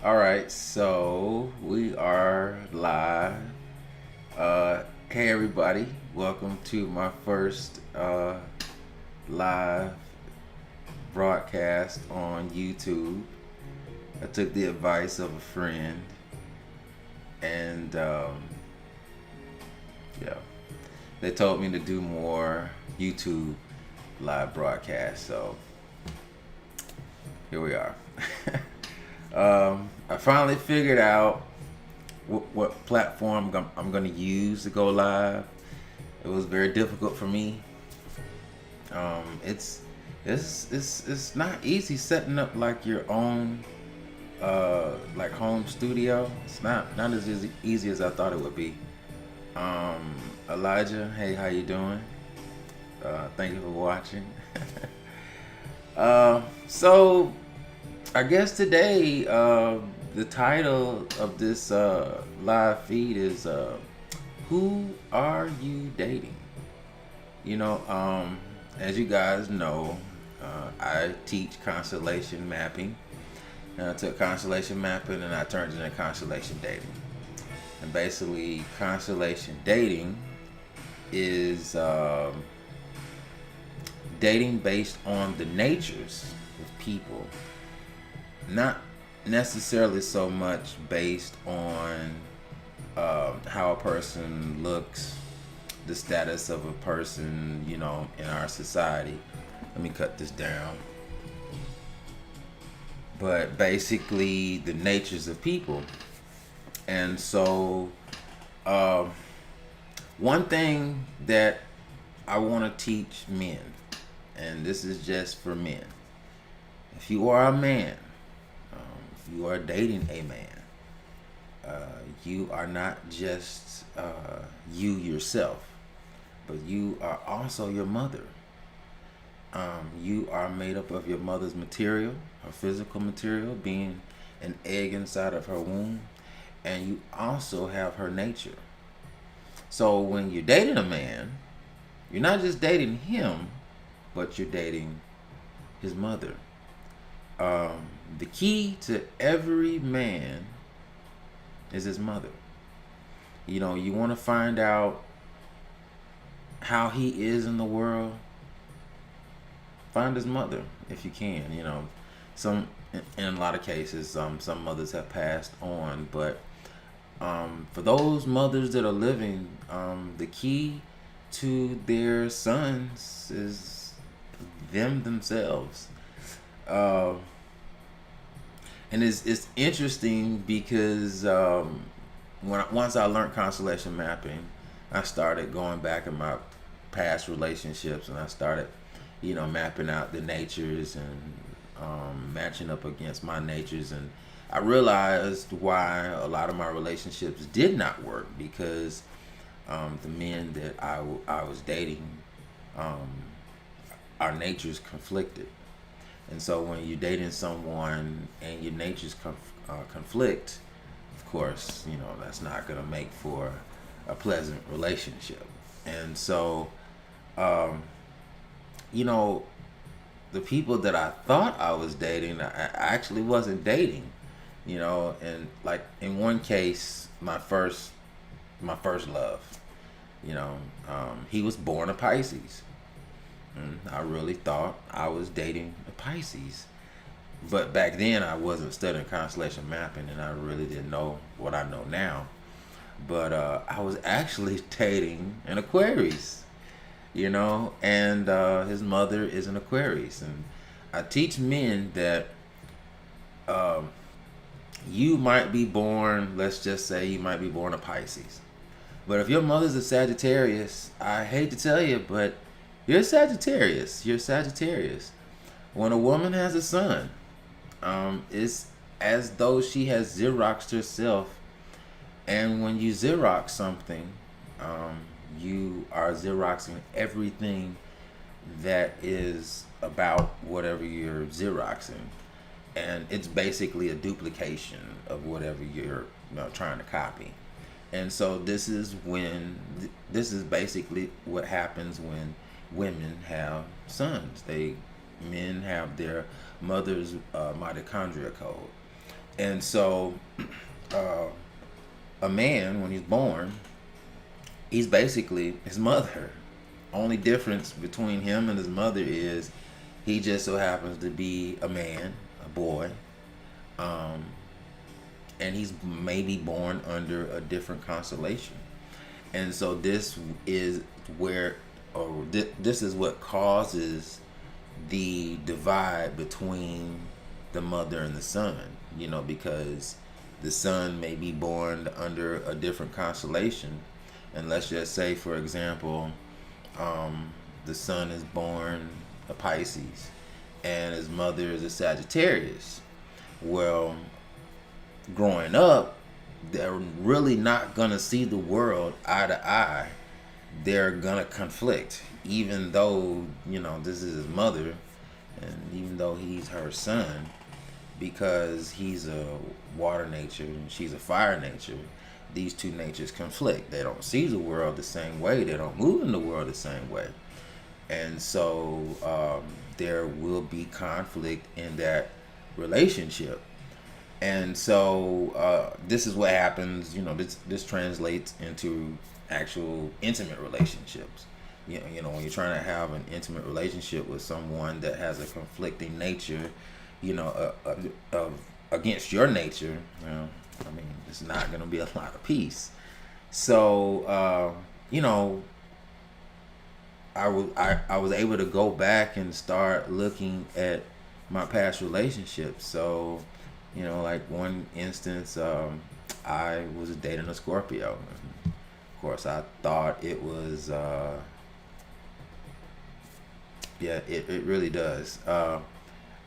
All right, so we are live. Hey everybody, welcome to my first live broadcast on YouTube. I took the advice of a friend, and yeah, they told me to do more YouTube live broadcasts. So here we are. I finally figured out what platform I'm going to use to go live. It was very difficult for me. It's it's not easy setting up like your own like home studio. It's not as easy as I thought it would be. Elijah, hey, how you doing? Thank you for watching. So I guess today the title of this live feed is "Who Are You Dating?" You know, as you guys know, I teach constellation mapping. And I took constellation mapping and I turned it into constellation dating. And basically, constellation dating is dating based on the natures of people, not necessarily so much based on how a person looks, the status of a person, in our society. Let me cut this down. But basically, the natures of people. And so, uh, one thing that I want to teach men, and this is just for men. If you are a man, if you are dating a man, you are not just you yourself, but you are also your mother. You are made up of your mother's material, her physical material, being an egg inside of her womb, and you also have her nature. So when you're dating a man, you're not just dating him, but you're dating his mother. The key to every man is his mother. You want to find out how he is in the world. Find his mother if you can. Some in a lot of cases, some mothers have passed on, but for those mothers that are living, the key to their sons is them themselves. Uh, and it's interesting because once I learned constellation mapping, I started going back in my past relationships, and I started, mapping out the natures and matching up against my natures, and I realized why a lot of my relationships did not work because the men that I was dating, um, our natures conflicted. And so when you're dating someone and your natures conflict, of course, that's not going to make for a pleasant relationship. And so, um, you know, the people that I thought I was dating, I actually wasn't dating. And like in one case, my first love, he was born a Pisces. And I really thought I was dating a Pisces. But back then, I wasn't studying constellation mapping, and I really didn't know what I know now. But I was actually dating an Aquarius, and his mother is an Aquarius. And I teach men that um, you might be born, let's just say you might be born a Pisces. But if your mother's a Sagittarius, I hate to tell you, but you're a Sagittarius. You're a Sagittarius. When a woman has a son, it's as though she has Xeroxed herself. And when you Xerox something, you are Xeroxing everything that is about whatever you're Xeroxing. And it's basically a duplication of whatever you're trying to copy. And so this is basically what happens when women have sons. Men have their mother's mitochondria code. And so, uh, a man, when he's born, he's basically his mother. Only difference between him and his mother is he just so happens to be a man, a boy, um, and he's maybe born under a different constellation. And so this is where, or this is what causes the divide between the mother and the son. Because the son may be born under a different constellation, and let's just say, for example, the son is born a Pisces, and his mother is a Sagittarius. Well, growing up, they're really not gonna see the world eye to eye. They're gonna conflict, even though this is his mother, and even though he's her son, because he's a water nature and she's a fire nature. These two natures conflict. They don't see the world the same way. They don't move in the world the same way, and so there will be conflict in that relationship. And so this is what happens. This translates into actual intimate relationships. When you're trying to have an intimate relationship with someone that has a conflicting nature, of against your nature, it's not going to be a lot of peace. So I was able to go back and start looking at my past relationships. So like one instance, I was dating a Scorpio. Of course, I thought it was, it really does.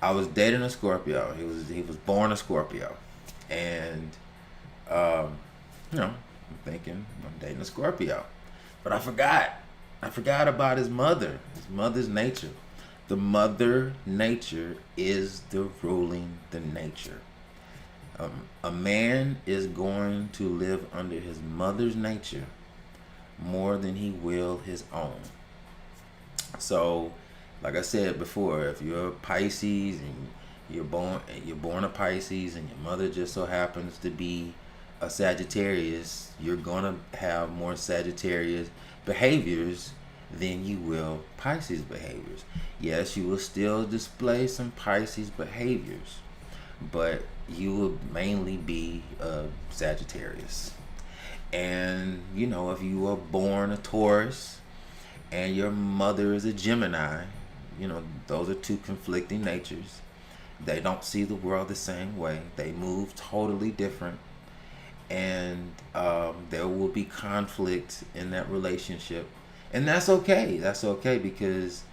I was dating a Scorpio. He was born a Scorpio, and I'm thinking I'm dating a Scorpio, but I forgot about his mother's nature. The mother nature is the ruling the nature. A man is going to live under his mother's nature more than he will his own. So, like I said before, if you're a Pisces and you're born a Pisces, and your mother just so happens to be a Sagittarius, you're gonna have more Sagittarius behaviors than you will Pisces behaviors. Yes, you will still display some Pisces behaviors, but you will mainly be a Sagittarius. And if you were born a Taurus and your mother is a Gemini, those are two conflicting natures. They don't see the world the same way. They move totally different. And there will be conflict in that relationship. And that's okay. That's okay, because,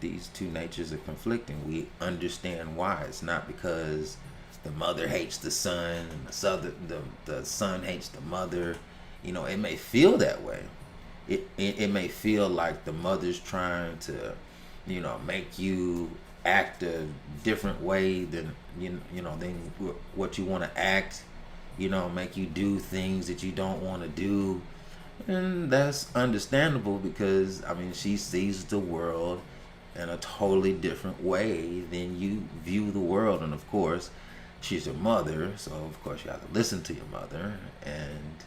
these two natures are conflicting. We understand why. It's not because the mother hates the son and the son hates the mother. It may feel that way. It may feel like the mother's trying to make you act a different way than than what you want to act, make you do things that you don't want to do. And that's understandable, because she sees the world in a totally different way than you view the world. And of course, she's your mother, so of course you have to listen to your mother, and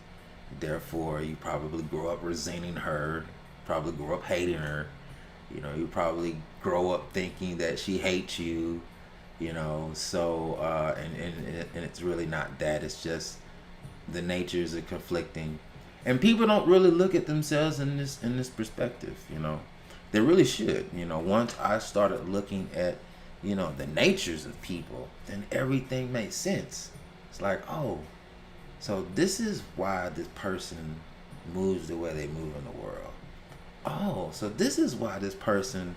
therefore you probably grow up resenting her, probably grow up hating her. You probably grow up thinking that she hates you. So and it's really not that. It's just the natures are conflicting, and people don't really look at themselves in this perspective. They really should. Once I started looking at the natures of people, then everything makes sense. It's like, oh, so this is why this person moves the way they move in the world. Oh, so this is why this person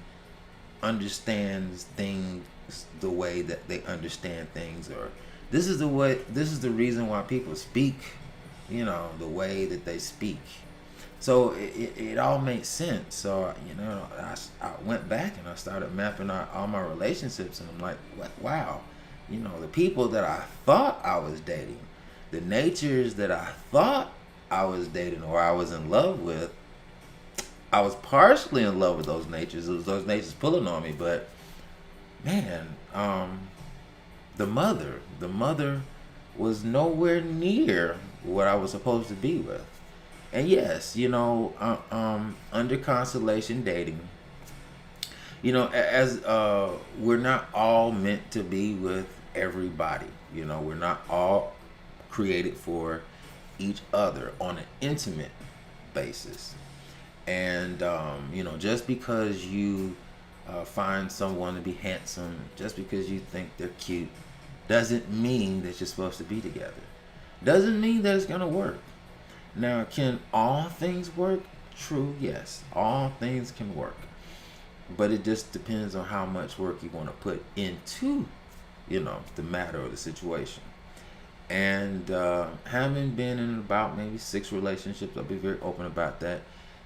understands things the way that they understand things, or this is the reason why people speak, the way that they speak. So it all makes sense. So I went back and I started mapping out all my relationships, and I'm like, wow, the people that I thought I was dating, the natures that I thought I was dating or I was in love with, I was partially in love with those natures. It was those natures pulling on me, but man, The mother was nowhere near what I was supposed to be with. And yes, under Constellation Dating, as we're not all meant to be with everybody. We're not all created for each other on an intimate basis. And just because you find someone to be handsome, just because you think they're cute, doesn't mean that you're supposed to be together. Doesn't mean that it's gonna work. Now, can all things work? True, yes, all things can work, but it just depends on how much work you want to put into the matter or the situation. And having been in about maybe 6 relationships, I'll be very open about that.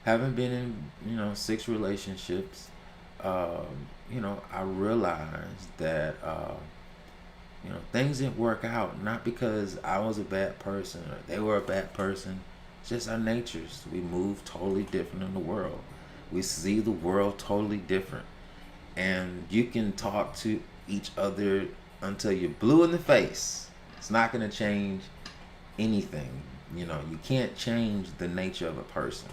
Having been in 6 relationships, I realized that things didn't work out, not because I was a bad person or they were a bad person. It's just our natures. We move totally different in the world. We see the world totally different. And you can talk to each other until you're blue in the face. It's not going to change anything. You can't change the nature of a person.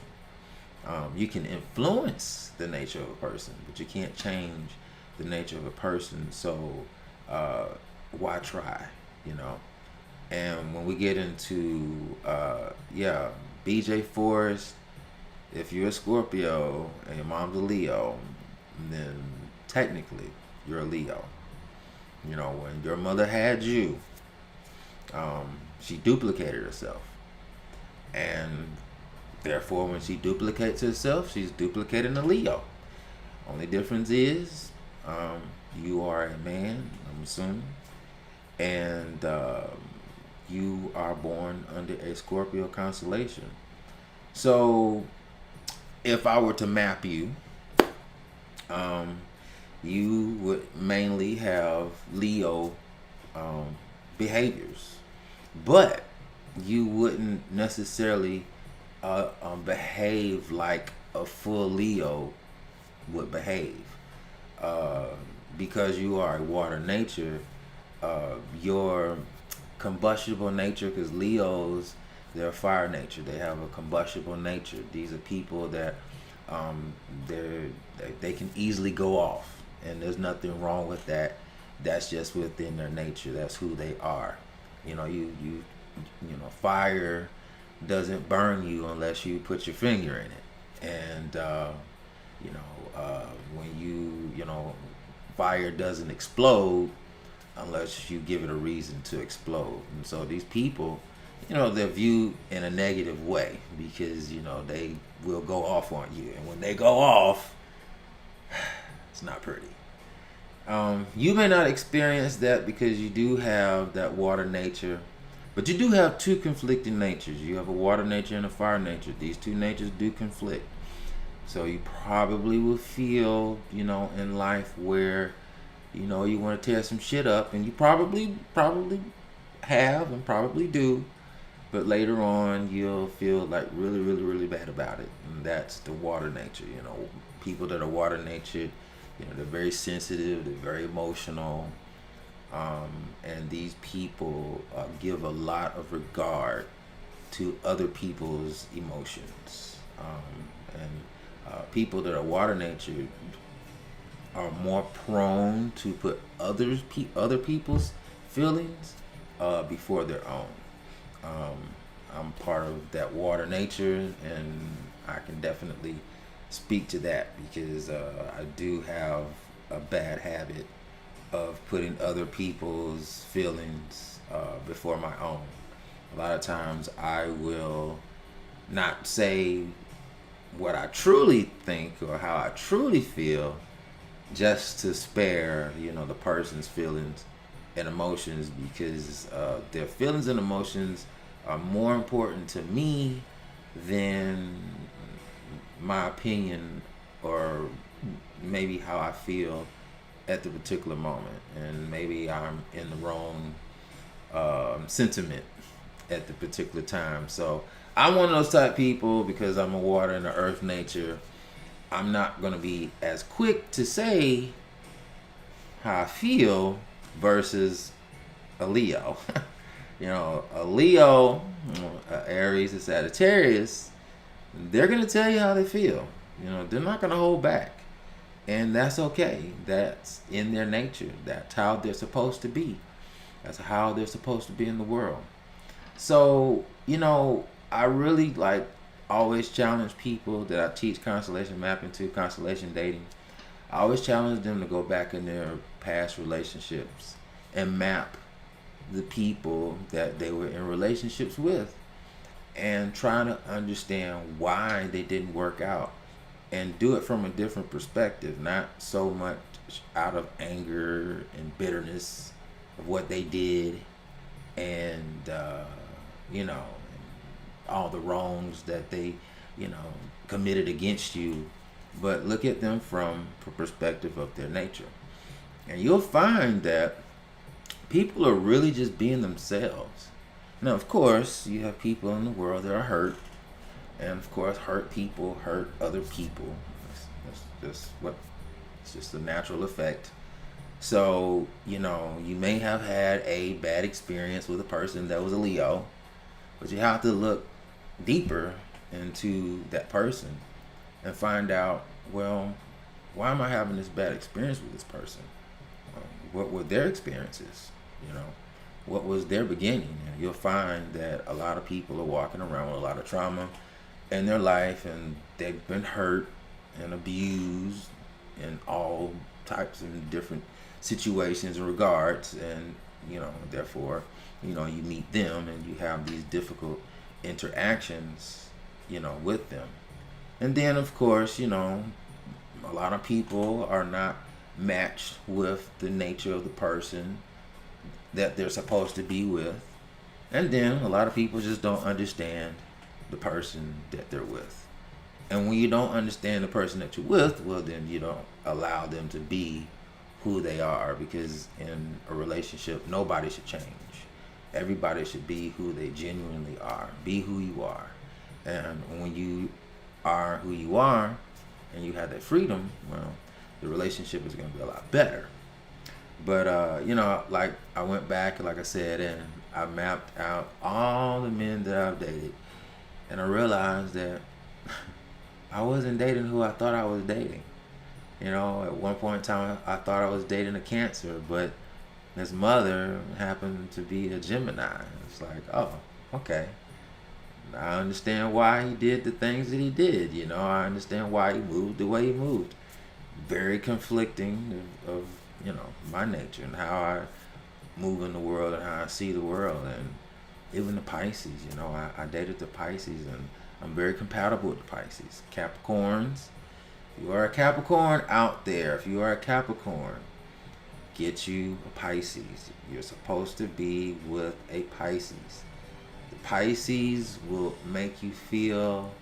You can influence the nature of a person, but you can't change the nature of a person. So why try? And when we get into BJ Forrest, if you're a Scorpio and your mom's a Leo, then technically you're a Leo. When your mother had you, she duplicated herself, and therefore when she duplicates herself, she's duplicating a Leo. Only difference is you are a man, I'm assuming, and you are born under a Scorpio constellation. So if I were to map you, you would mainly have Leo behaviors, but you wouldn't necessarily behave like a full Leo would behave, because you are a water nature. Your combustible nature, because Leos, they're a fire nature. They have a combustible nature. These are people that they can easily go off, and there's nothing wrong with that. That's just within their nature. That's who they are. Fire doesn't burn you unless you put your finger in it. And when fire doesn't explode unless you give it a reason to explode. And so these people, they're viewed in a negative way because they will go off on you, and when they go off, it's not pretty. You may not experience that because you do have that water nature, but you do have 2 conflicting natures. You have a water nature and a fire nature. These 2 natures do conflict. So you probably will feel, in life where, you want to tear some shit up, and you probably have and probably do, but later on you'll feel like really, really, really bad about it. And that's the water nature. People that are water natured, they're very sensitive, they're very emotional, and these people give a lot of regard to other people's emotions. And people that are water natured are more prone to put other people's feelings before their own. I'm part of that water nature, and I can definitely speak to that because I do have a bad habit of putting other people's feelings before my own. A lot of times I will not say what I truly think or how I truly feel, just to spare the person's feelings and emotions, because their feelings and emotions are more important to me than my opinion or maybe how I feel at the particular moment. And maybe I'm in the wrong sentiment at the particular time. So I'm one of those type of people, because I'm a water and an earth nature. I'm not going to be as quick to say how I feel versus a Leo. A Leo, a Aries, a Sagittarius, they're going to tell you how they feel. They're not going to hold back. And that's okay. That's in their nature. That's how they're supposed to be. That's how they're supposed to be in the world. So, I really always challenge people that I teach constellation mapping to, constellation dating. I always challenge them to go back in their past relationships and map the people that they were in relationships with and trying to understand why they didn't work out, and do it from a different perspective, not so much out of anger and bitterness of what they did and all the wrongs that they committed against you, but look at them from the perspective of their nature. And you'll find that people are really just being themselves. Now, of course, you have people in the world that are hurt, and of course, hurt people hurt other people. It's just a natural effect. So, you may have had a bad experience with a person that was a Leo, but you have to look deeper into that person and find out, well, why am I having this bad experience with this person? What were their experiences? What was their beginning? And you'll find that a lot of people are walking around with a lot of trauma in their life, and they've been hurt and abused in all types of different situations and regards, and therefore you meet them and you have these difficult interactions with them. And then of course a lot of people are not matched with the nature of the person that they're supposed to be with, and then a lot of people just don't understand the person that they're with. And when you don't understand the person that you're with, well, then you don't allow them to be who they are, because in a relationship, nobody should change. Everybody should be who they genuinely are. Be who you are. And when you are who you are and you have that freedom, well, the relationship is going to be a lot better. But, I went back, like I said, and I mapped out all the men that I've dated. And I realized that I wasn't dating who I thought I was dating. At one point in time, I thought I was dating a Cancer, but his mother happened to be a Gemini. It's like, oh, okay. I understand why he did the things that he did. I understand why he moved the way he moved. Very conflicting of my nature and how I move in the world and how I see the world. And even the Pisces, I dated the Pisces, and I'm very compatible with the Pisces. Capricorns, if you are a Capricorn out there, if you are a Capricorn, get you a Pisces. You're supposed to be with a Pisces. The Pisces will make you feel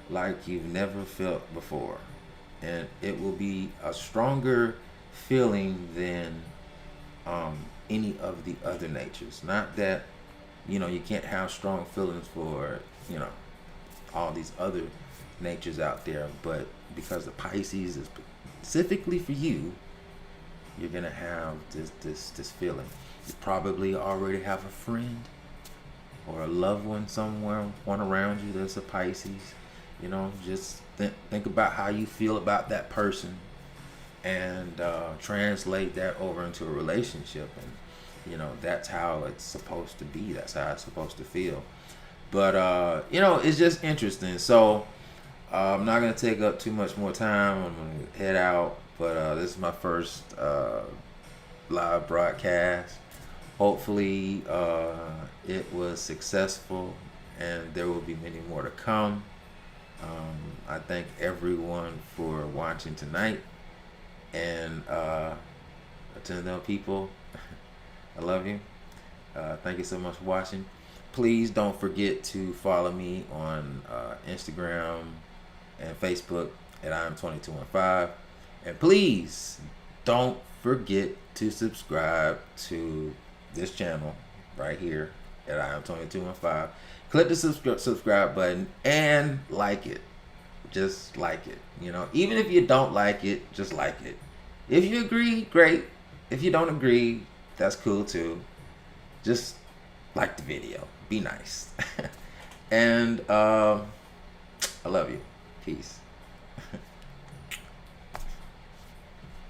like you've never felt before. And it will be a stronger feeling than any of the other natures. Not that, you can't have strong feelings for, all these other natures out there, but because the Pisces is specifically for you, you're gonna have this feeling. You probably already have a friend or a loved one somewhere, one around you that's a Pisces. Just think about how you feel about that person, and translate that over into a relationship, and that's how it's supposed to be. That's how it's supposed to feel. But it's just interesting. So I'm not gonna take up too much more time. I'm gonna head out. But this is my first live broadcast. Hopefully it was successful, and there will be many more to come. I thank everyone for watching tonight, and to the people, I love you. Thank you so much for watching. Please don't forget to follow me on Instagram and Facebook at IM2215. And please don't forget to subscribe to this channel right here at IM2215. Click the subscribe button and like it. Just like it. Even if you don't like it, just like it. If you agree, great. If you don't agree, that's cool too. just like the video. Be nice. And I love you. Peace.